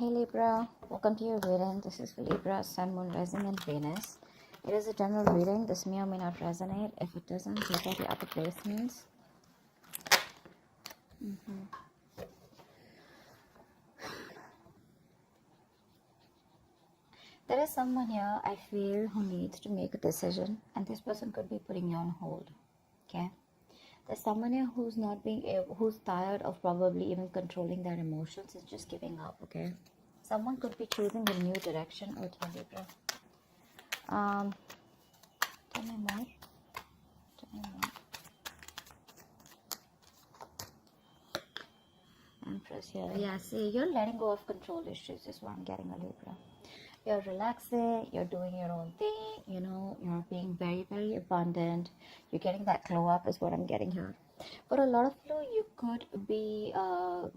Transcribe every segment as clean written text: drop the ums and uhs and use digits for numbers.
Hey Libra, welcome to your reading. This is for Libra, Sun, Moon, Rising, and Venus. It is a general reading. This may or may not resonate. If it doesn't, check out the other placements. There is someone here, I feel, who needs to make a decision, and this person could be putting you on hold. Okay? There's someone here who's not being able, who's tired of probably even controlling their emotions and just giving up. Okay? Someone could be choosing a new direction. Oh, tell Libra. Tell me more. Tell me more. Empress here. Yeah, see, you're letting go of control issues is what I'm getting, a Libra. You're relaxing, you're doing your own thing, you're being very, very abundant. You're getting that glow up is what I'm getting here. For a lot of you could be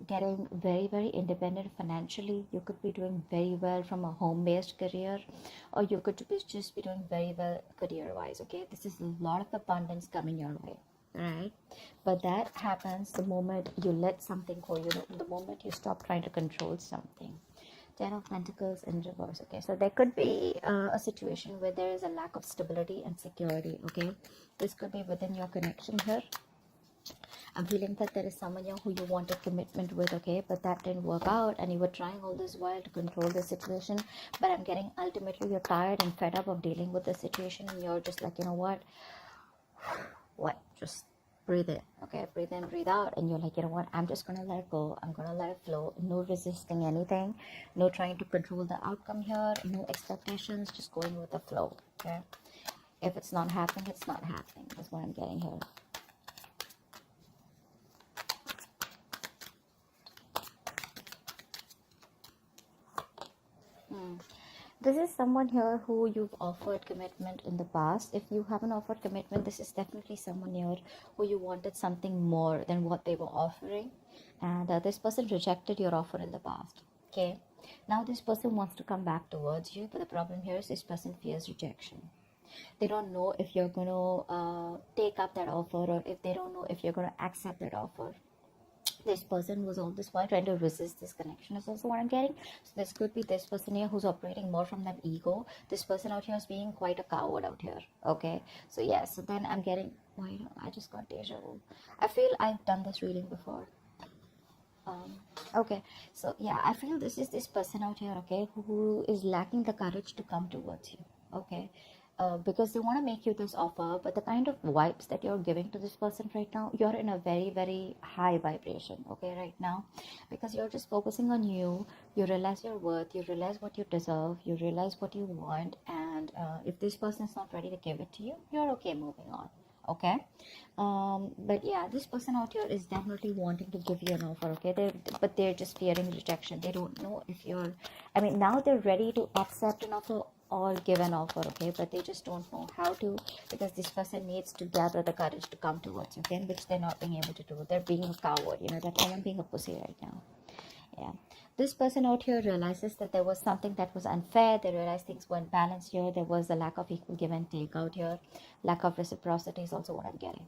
getting very, very independent financially. You could be doing very well from a home-based career, or you could just be doing very well career-wise, okay? This is a lot of abundance coming your way. Right, but that happens the moment you let something go, the moment you stop trying to control something. 10 of Pentacles in reverse. Okay, so there could be a situation where there is a lack of stability and security. Okay, this could be within your connection here. I'm feeling that there is someone here who you wanted commitment with, okay, but that didn't work out, and you were trying all this while to control the situation. But I'm getting ultimately you're tired and fed up of dealing with the situation, and you're just like, you know what, just breathe in, okay, breathe in, breathe out, and you're like, you know what, I'm just gonna let it go, I'm gonna let it flow. No resisting anything, no trying to control the outcome here, no expectations, just going with the flow. Okay, if it's not happening, it's not happening. That's what I'm getting here. This is someone here who you've offered commitment in the past. If you haven't offered commitment, this is definitely someone here who you wanted something more than what they were offering. And this person rejected your offer in the past. Okay. Now this person wants to come back towards you. But the problem here is this person fears rejection. They don't know if you're going to take up that offer, or if they don't know if you're going to accept that offer. This person was all this while trying to resist this connection is also what I'm getting. So this could be this person here who's operating more from that ego. This person out here is being quite a coward out here. Okay, so yeah, so then I'm getting, I just got deja vu. I feel I've done this reading before. Okay, so yeah, I feel this is this person out here, okay, who is lacking the courage to come towards you. Okay, because they want to make you this offer, but the kind of vibes that you're giving to this person right now, you're in a very, very high vibration, okay, right now, because you're just focusing on you. You realize your worth, you realize what you deserve, you realize what you want, and if this person is not ready to give it to you, you're okay moving on. Okay, but yeah, this person out here is definitely wanting to give you an offer, okay, but they're just fearing rejection. They don't know if you're, now they're ready to accept an offer or give an offer, okay, but they just don't know how to, because this person needs to gather the courage to come towards you, okay, which they're not being able to do. They're being a coward, that someone being a pussy right now. Yeah, this person out here realizes that there was something that was unfair. They realized things weren't balanced here. There was a lack of equal give and take out here. Lack of reciprocity is also what I'm getting.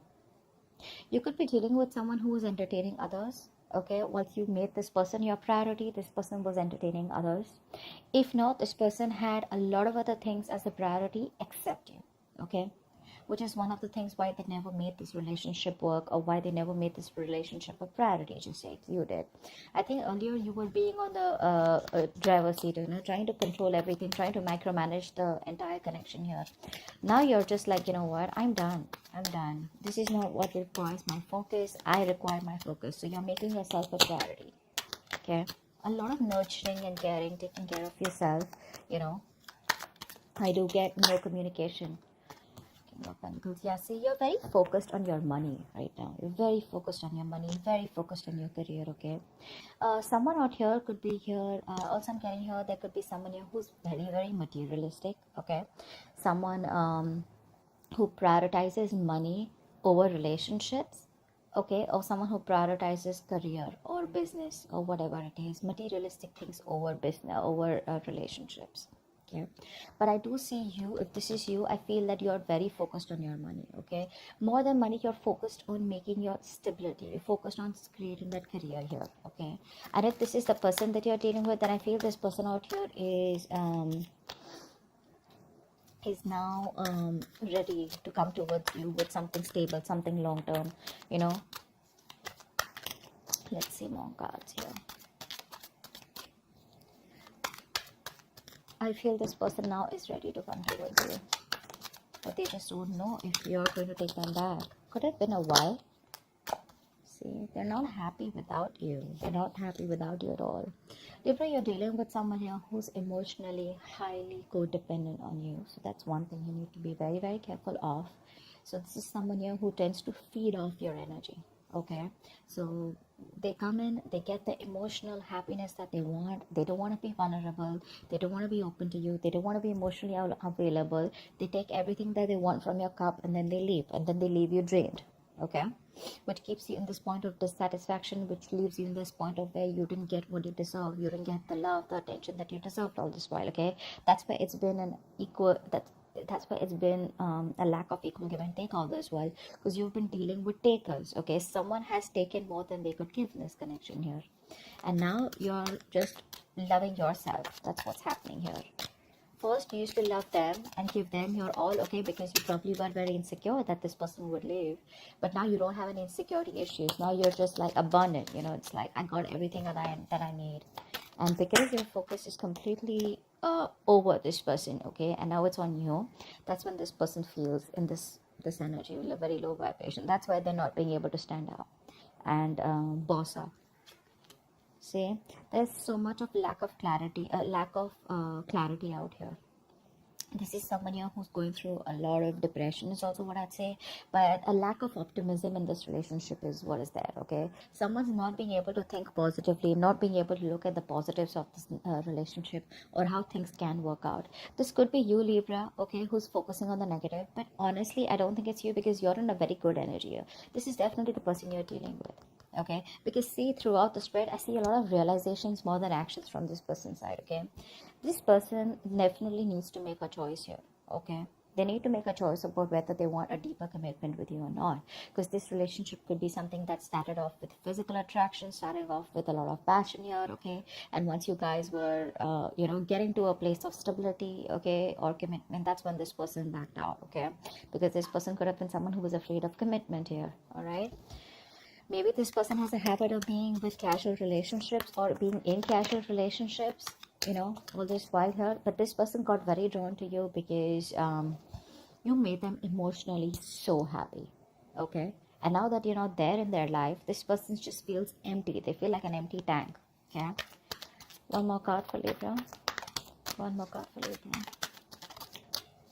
You could be dealing with someone who is entertaining others. Okay, once you made this person your priority, this person was entertaining others. If not, this person had a lot of other things as a priority except you. Okay, which is one of the things why they never made this relationship work, or why they never made this relationship a priority, just like you did. I think earlier you were being on the driver's seat, trying to control everything, trying to micromanage the entire connection here. Now you're just like, you know what, I'm done. This is not what requires my focus. I require my focus. So you're making yourself a priority. Okay, a lot of nurturing and caring, taking care of yourself. I do get no communication. Of Pentacles. Yeah, see, you're very focused on your money right now. You're very focused on your money, very focused on your career, okay? Someone out here could be here. Also, I'm getting here, there could be someone here who's very, very materialistic, okay? Someone who prioritizes money over relationships, okay? Or someone who prioritizes career or business or whatever it is. Materialistic things over business, over relationships. Okay, but I do see you, if this is you, I feel that you're very focused on your money. Okay, more than money, you're focused on making your stability, you're focused on creating that career here. Okay, and if this is the person that you're dealing with, then I feel this person out here is now ready to come towards you with something stable, something long term, you know. Let's see more cards here. I feel this person now is ready to come towards you, but they just don't know if you're going to take them back. Could have been a while. See, they're not happy without you. They're not happy without you at all. Libra, you're dealing with someone here who's emotionally highly codependent on you. So that's one thing you need to be very, very careful of. So this is someone here who tends to feed off your energy. Okay, so they come in, they get the emotional happiness that they want. They don't want to be vulnerable, they don't want to be open to you, they don't want to be emotionally available. They take everything that they want from your cup and then they leave, and then they leave you drained. Okay, which keeps you in this point of dissatisfaction, which leaves you in this point of where you didn't get what you deserve, you didn't get the love, the attention that you deserved all this while. Okay, that's why it's been an equal, that's why it's been a lack of equal give and take all this while, because you've been dealing with takers. Okay, someone has taken more than they could give in this connection here, and now you're just loving yourself. That's what's happening here. First, you used to love them and give them your all, okay, because you probably were very insecure that this person would leave. But now you don't have any insecurity issues. Now you're just like abundant, you know. It's like, I got everything that I need. And because your focus is completely over this person, okay, and now it's on you, that's when this person feels in this energy, a very low vibration. That's why they're not being able to stand up and boss up. See, there's so much of lack of clarity out here. This is someone here who's going through a lot of depression is also what I'd say, but a lack of optimism in this relationship is what is there. Okay, someone's not being able to think positively, not being able to look at the positives of this relationship or how things can work out. This could be you, Libra, okay, who's focusing on the negative, but honestly I don't think it's you, because you're in a very good energy here. This is definitely the person you're dealing with. Okay, because see, throughout the spread I see a lot of realizations more than actions from this person's side. Okay, this person definitely needs to make a choice here. Okay, they need to make a choice about whether they want a deeper commitment with you or not, because this relationship could be something that started off with physical attraction, starting off with a lot of passion here. Okay, and once you guys were getting to a place of stability, okay, or commitment, that's when this person backed out. Okay, because this person could have been someone who was afraid of commitment here. All right, maybe this person has a habit of being with casual relationships or being in casual relationships, all this while here. But this person got very drawn to you because you made them emotionally so happy. Okay, and now that you're not there in their life, this person just feels empty. They feel like an empty tank. Okay, one more card for Libra. One more card for Libra.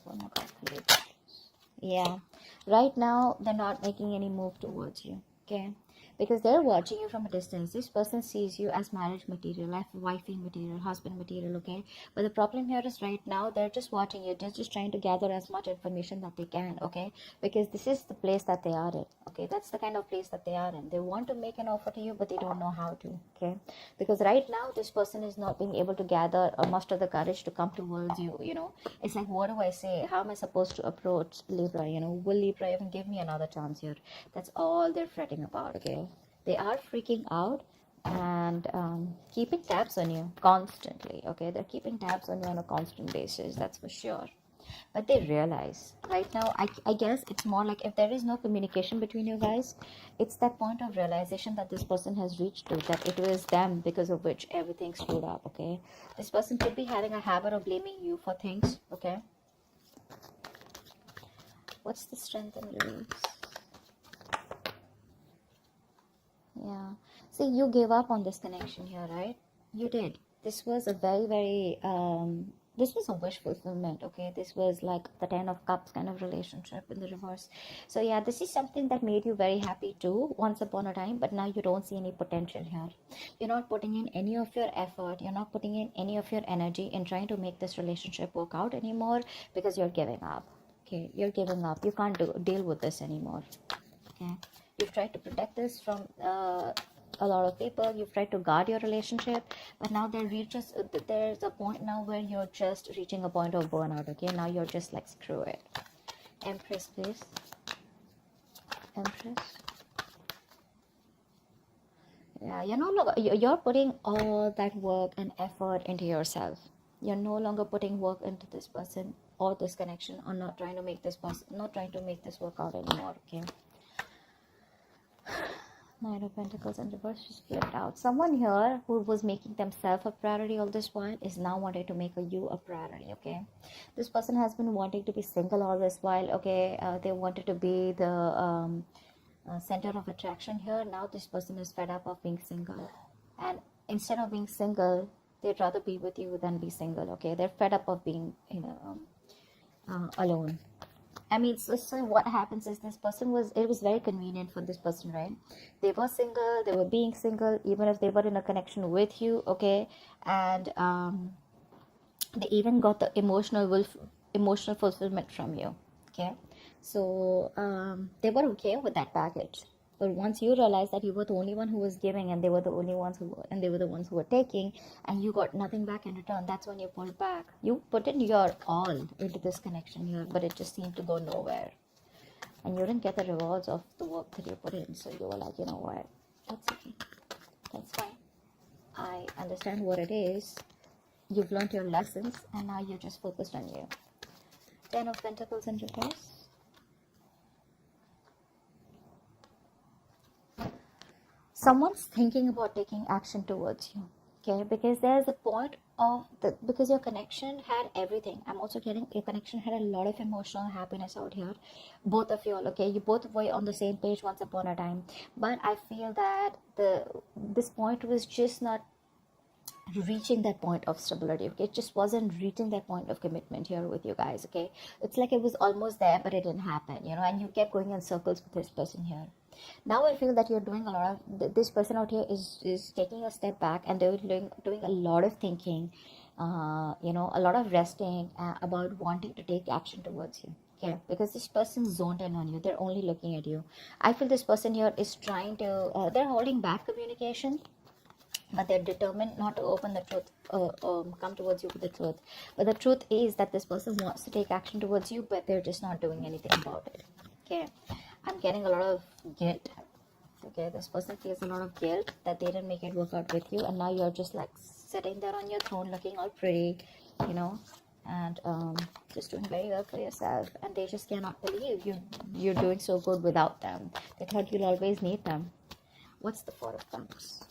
One more card for Libra. Yeah, right now they're not making any move towards you. Okay, because they're watching you from a distance. This person sees you as marriage material, wifey material, husband material. Okay, but the problem here is right now they're just watching you. They're just trying to gather as much information that they can. Okay, because this is the place that they are in. Okay, that's the kind of place that they are in. They want to make an offer to you, but they don't know how to. Okay, because right now this person is not being able to gather or muster the courage to come towards you. It's like, what do I say? How am I supposed to approach Libra? Will Libra even give me another chance here? That's all they're fretting about. Okay, they are freaking out and keeping tabs on you constantly. Okay, they're keeping tabs on you on a constant basis, that's for sure. But they realize right now, I guess it's more like, if there is no communication between you guys, it's that point of realization that this person has reached to, that it was them because of which everything screwed up. Okay, this person could be having a habit of blaming you for things. Okay, what's the strength and release? Yeah, see, you gave up on this connection here, right? You did. This was a very, very this was a wish fulfillment. Okay, this was like the 10 of cups kind of relationship in the reverse. So yeah, this is something that made you very happy too once upon a time, but now you don't see any potential here. You're not putting in any of your effort, you're not putting in any of your energy in trying to make this relationship work out anymore, because you're giving up. Okay, you're giving up. You can't deal with this anymore. Okay, you've tried to protect this from a lot of people. You've tried to guard your relationship, but now there's a point now where you're just reaching a point of burnout. Okay, now you're just like, screw it. Empress, please. Empress. Yeah, you're no longer, you're putting all that work and effort into yourself. You're no longer putting work into this person or this connection, or not trying to make this work out anymore. Okay. Nine of Pentacles in reverse just flipped out. Someone here who was making themselves a priority all this while is now wanting to make you a priority. Okay, this person has been wanting to be single all this while. Okay, they wanted to be the center of attraction here. Now this person is fed up of being single, and instead of being single, they'd rather be with you than be single. Okay, they're fed up of being alone. I mean, so what happens is, it was very convenient for this person, right? They were single, they were being single, even if they were in a connection with you, okay? And they even got the emotional fulfillment from you, okay? So they were okay with that package. But once you realize that you were the only one who was giving, and they were the ones who were taking, and you got nothing back in return, that's when you pulled back. You put in your all into this connection here, but it just seemed to go nowhere. And you didn't get the rewards of the work that you put in. So you were like, you know what? That's okay. That's fine. I understand what it is. You've learned your lessons, and now you're just focused on you. 10 of Pentacles in reverse. Someone's thinking about taking action towards you, okay? Because there's a point of because your connection had everything. I'm also getting your connection had a lot of emotional happiness out here. Both of you all, okay? You both were on the same page once upon a time. But I feel that this point was just not reaching that point of stability. Okay, it just wasn't reaching that point of commitment here with you guys. Okay, it's like it was almost there, but it didn't happen, and you kept going in circles with this person here. Now I feel that you're doing a lot of, this person out here is taking a step back, and they're doing a lot of thinking, a lot of resting about wanting to take action towards you. Okay, because this person's zoned in on you. They're only looking at you. I feel this person here is trying to they're holding back communication, but they're determined not to open the truth, come towards you with the truth. But the truth is that this person wants to take action towards you, but they're just not doing anything about it. Okay, I'm getting a lot of guilt. Okay, this person feels a lot of guilt that they didn't make it work out with you, and now you're just like sitting there on your throne looking all pretty, and just doing very well for yourself, and they just cannot believe you're doing so good without them. They thought you'll always need them. What's the Four of Cups?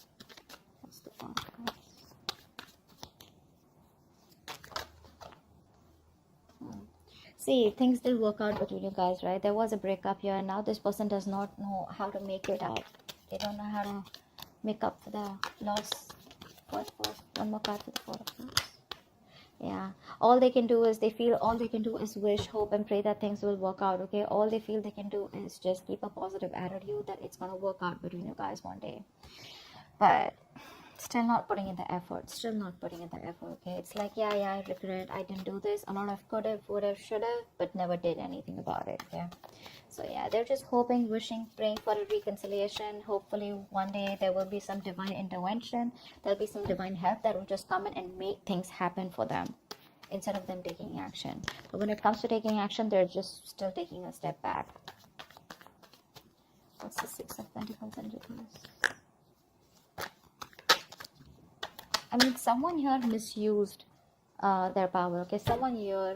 See, things did work out between you guys, right? There was a breakup here, and now this person does not know how to make it out. They don't know how to make up for the loss. One more card for the Four of Cups. Yeah, all they can do is wish, hope, and pray that things will work out. Okay, all they feel they can do is just keep a positive attitude that it's gonna work out between you guys one day. But still not putting in the effort. Okay, it's like, yeah, I regret, I didn't do this. A lot of could have, would have, should have, but never did anything about it. Okay, so yeah, they're just hoping, wishing, praying for a reconciliation. Hopefully one day there will be some divine intervention. There'll be some divine help that will just come in and make things happen for them, instead of them taking action. But when it comes to taking action, they're just still taking a step back. What's the Six of Pentacles in reverse? I mean, someone here misused their power. Okay, someone here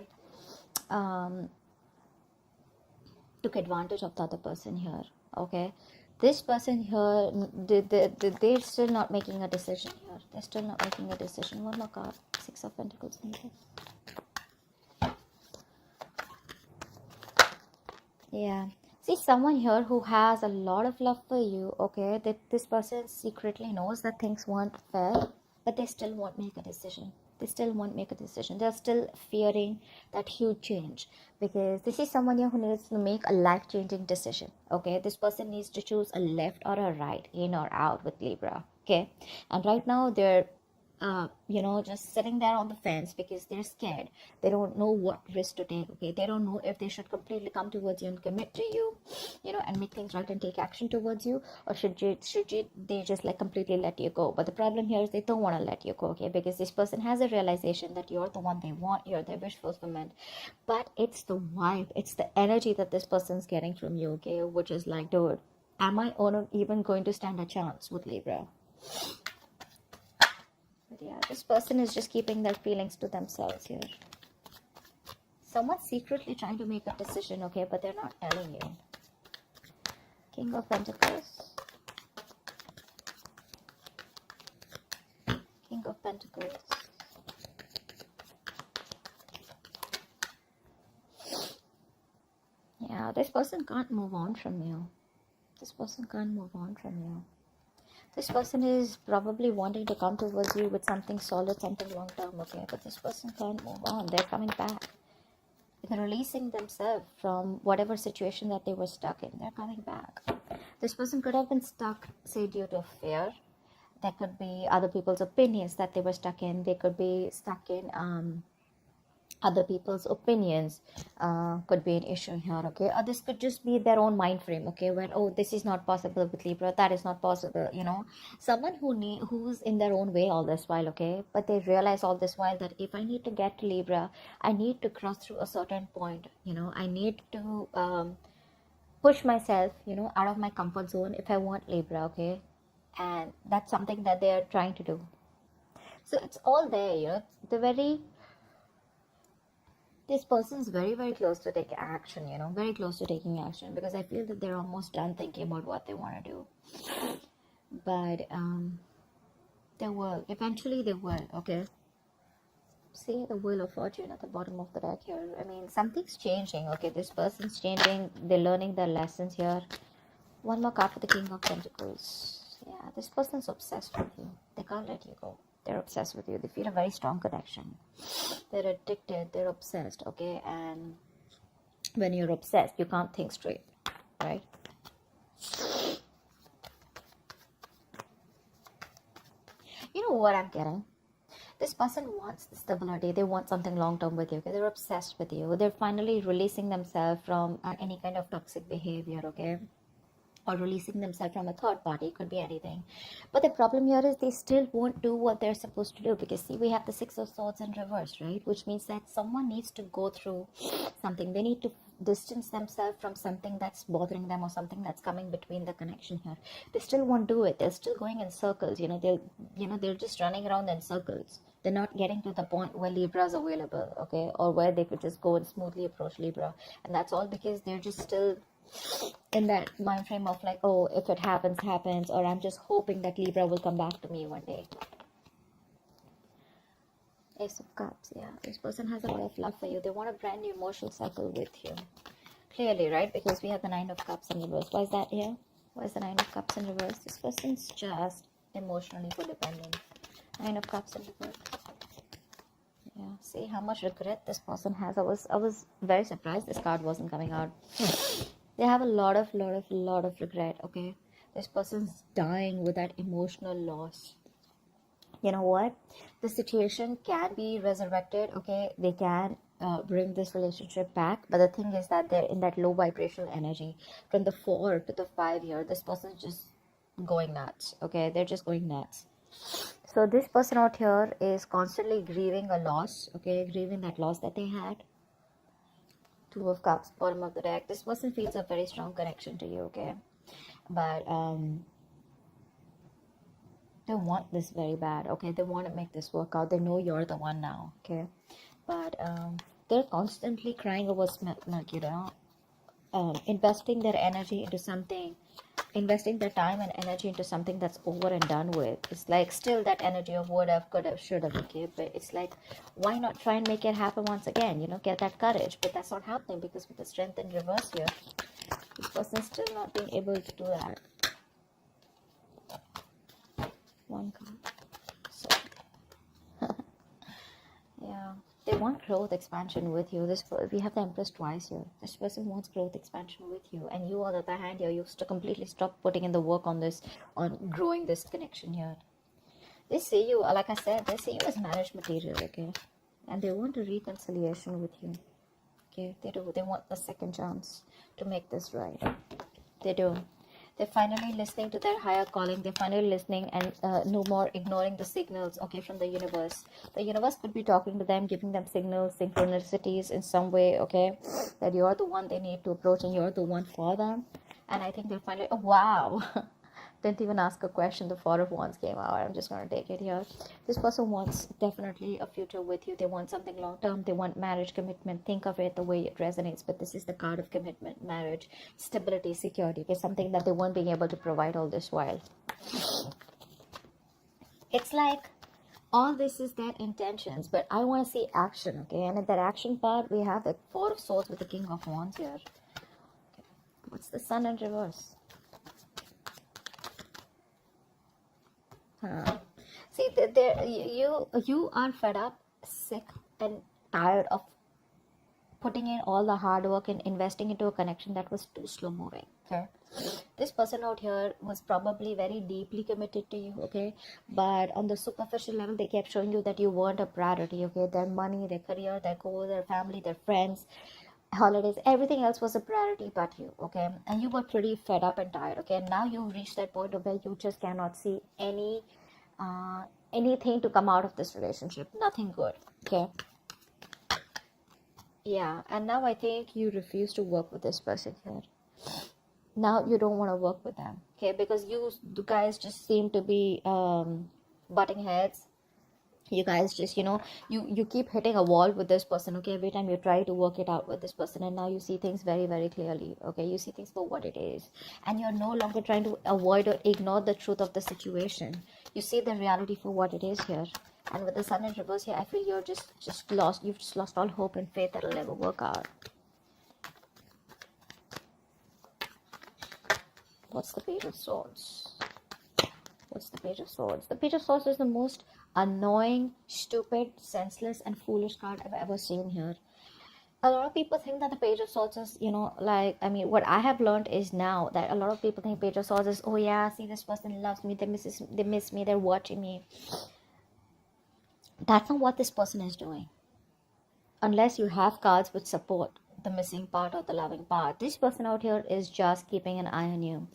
took advantage of the other person here. Okay, this person here, they're still not making a decision here. They're still not making a decision. One more card. Six of Pentacles needed. Yeah. See, someone here who has a lot of love for you. Okay, that this person secretly knows that things weren't fair, but they still won't make a decision. They're still fearing that huge change, because this is someone here who needs to make a life-changing decision. Okay, this person needs to choose a left or a right, in or out with Libra. Okay, and right now they're just sitting there on the fence because they're scared. They don't know what risk to take. Okay, they don't know if they should completely come towards you and commit to you, and make things right and take action towards you, or they just like completely let you go. But the problem here is they don't want to let you go. Okay, because this person has a realization that you're the one they want, you're their wish fulfillment. But it's the vibe, it's the energy that this person's getting from you. Okay, which is like, dude, am I even going to stand a chance with Libra? But yeah, this person is just keeping their feelings to themselves here. Someone's secretly trying to make a decision, okay, but they're not telling you. King of Pentacles. King of Pentacles. Yeah, this person can't move on from you. This person can't move on from you. This person is probably wanting to come towards you with something solid, something long term, okay? But this person can't move on. They're coming back. They're releasing themselves from whatever situation that they were stuck in. They're coming back. This person could have been stuck, say, due to fear. There could be other people's opinions that they were stuck in. They could be stuck in other people's opinions. Could be an issue here, okay? Or this could just be their own mind frame, okay? Where, oh, this is not possible with Libra, that is not possible, someone who's in their own way all this while, okay? But they realize all this while that if I need to get to Libra, I need to cross through a certain point, I need to push myself, out of my comfort zone if I want Libra, okay? And that's something that they're trying to do. So it's all there, this person is very, very close to take action, very close to taking action, because I feel that they're almost done thinking about what they want to do. But eventually they will, okay? See the Wheel of Fortune at the bottom of the deck here. I mean, something's changing, okay? This person's changing. They're learning their lessons here. One more card for the King of Pentacles. Yeah, this person's obsessed with you. They can't let you go. They're obsessed with you. They feel a very strong connection. They're addicted. They're obsessed, okay? And when you're obsessed, you can't think straight, right? You know what I'm getting? This person wants stability. They want something long-term with you. Okay? They're obsessed with you. They're finally releasing themselves from any kind of toxic behavior, okay? Or releasing themselves from a third party. It could be anything. But the problem here is they still won't do what they're supposed to do, because see, we have the Six of Swords in reverse, right? Which means that someone needs to go through something. They need to distance themselves from something that's bothering them, or something that's coming between the connection here. They still won't do it. They're still going in circles. They're just running around in circles. They're not getting to the point where Libra is available, okay? Or where they could just go and smoothly approach Libra. And that's all because they're just still in that mind frame of like, oh, if it happens, happens, or I'm just hoping that Libra will come back to me one day. Ace of Cups, yeah. This person has a lot of love for you. They want a brand new emotional cycle with you. Clearly, right? Because we have the Nine of Cups in reverse. Why is that here? Why is the Nine of Cups in reverse? This person's just emotionally codependent. Nine of Cups in reverse. Yeah, see how much regret this person has. I was very surprised this card wasn't coming out. They have a lot of regret, okay? This person's dying with that emotional loss. You know what? The situation can be resurrected, okay? They can bring this relationship back. But the thing is that they're in that low vibrational energy. From the 4 to the 5 here, this person's just going nuts, okay? They're just going nuts. So this person out here is constantly grieving a loss, okay? Grieving that loss that they had. Two of Cups, bottom of the deck. This person feels a very strong connection to you, okay? But they want this very bad, okay? They want to make this work out. They know you're the one now, okay? But they're constantly crying over milk, investing their energy into something, investing their time and energy into something that's over and done with. It's like still that energy of would have, could have, should have, okay? But it's like, why not try and make it happen once again, get that courage? But that's not happening, because with the Strength in reverse here, this person's still not being able to do that. One card. So yeah, they want growth, expansion with you. We have the Empress twice here. This person wants growth, expansion with you, and you, on the other hand, here, you have to completely stop putting in the work on growing this connection here. They see you, like I said, they see you as marriage material, okay? And they want a reconciliation with you, okay? They do. They want the second chance to make this right. They do. They're finally listening to their higher calling. They're finally listening and no more ignoring the signals, okay, from the universe. The universe could be talking to them, giving them signals, synchronicities in some way, okay, that you're the one they need to approach and you're the one for them. And I think they'll finally, oh, wow. Didn't even ask a question. The Four of Wands came out. I'm just going to take it here. This person wants definitely a future with you. They want something long term. They want marriage, commitment. Think of it the way it resonates. But this is the card of commitment, marriage, stability, security. Okay, something that they weren't being able to provide all this while. It's like all this is their intentions, but I want to see action, okay? And in that action part, we have the Four of Swords with the King of Wands here. Okay. What's the Sun in reverse? See, you are fed up, sick, and tired of putting in all the hard work and investing into a connection that was too slow moving. Okay, this person out here was probably very deeply committed to you. Okay, but on the superficial level, they kept showing you that you weren't a priority. Okay, their money, their career, their goal, their family, their friends, holidays, everything else was a priority but you. Okay, and you were pretty fed up and tired. Okay, and now you've reached that point of where you just cannot see anything to come out of this relationship. Nothing good. Okay, yeah, and now I think you refuse to work with this person here. Now you don't want to work with them, okay, because you guys just seem to be butting heads. You guys just, you keep hitting a wall with this person, okay, every time you try to work it out with this person, and now you see things very, very clearly, okay, you see things for what it is, and you're no longer trying to avoid or ignore the truth of the situation. You see the reality for what it is here. And with the Sun in reverse here, I feel you're just lost. You've just lost all hope and faith that it'll never work out. What's the Page of Swords? What's the Page of Swords? The Page of Swords is the most annoying, stupid, senseless, and foolish card I've ever seen here. A lot of people think that the Page of Swords is, what I have learned is now that a lot of people think Page of Swords is, oh yeah, see, this person loves me, they miss me, they're watching me. That's not what this person is doing. Unless you have cards which support the missing part or the loving part. This person out here is just keeping an eye on you.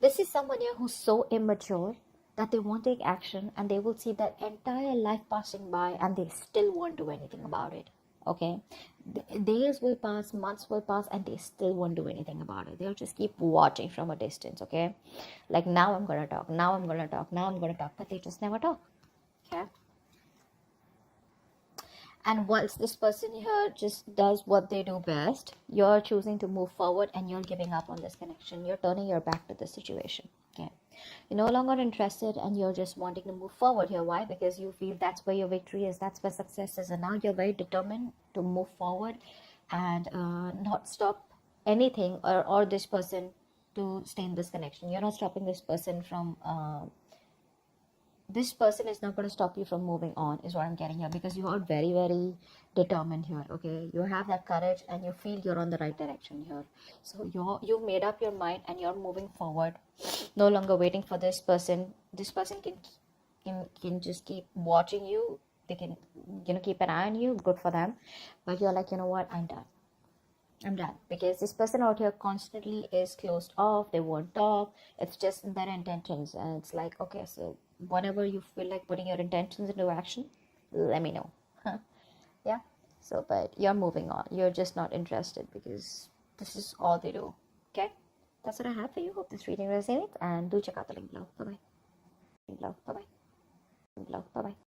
This is someone here who's so immature that they won't take action, and they will see their entire life passing by and they still won't do anything about it. Okay, days will pass, months will pass, and they still won't do anything about it. They'll just keep watching from a distance. Okay, like, now I'm gonna talk, now I'm gonna talk, now I'm gonna talk, but they just never talk. Okay, and once this person here just does what they do best, you're choosing to move forward and you're giving up on this connection. You're turning your back to the situation. Okay, you're no longer interested and you're just wanting to move forward here. Why? Because you feel that's where your victory is, that's where success is, and now you're very determined to move forward and not stop anything or this person to stay in this connection. You're not stopping this person from this person is not going to stop you from moving on, is what I'm getting here, because you are very, very determined here. Okay, you have that courage and you feel you're on the right direction here. So you've made up your mind and you're moving forward, no longer waiting for this person. This person can just keep watching you. They can keep an eye on you. Good for them. But you're like, you know what, I'm done, because this person out here constantly is closed off. They won't talk. It's just in their intentions, and it's like, okay, so whenever you feel like putting your intentions into action, let me know. Yeah, so, but you're moving on. You're just not interested because this is all they do. Okay, that's what I have for you. Hope this reading resonates, and do check out the link below. Bye bye. Link below. Bye bye. Link below. Bye bye.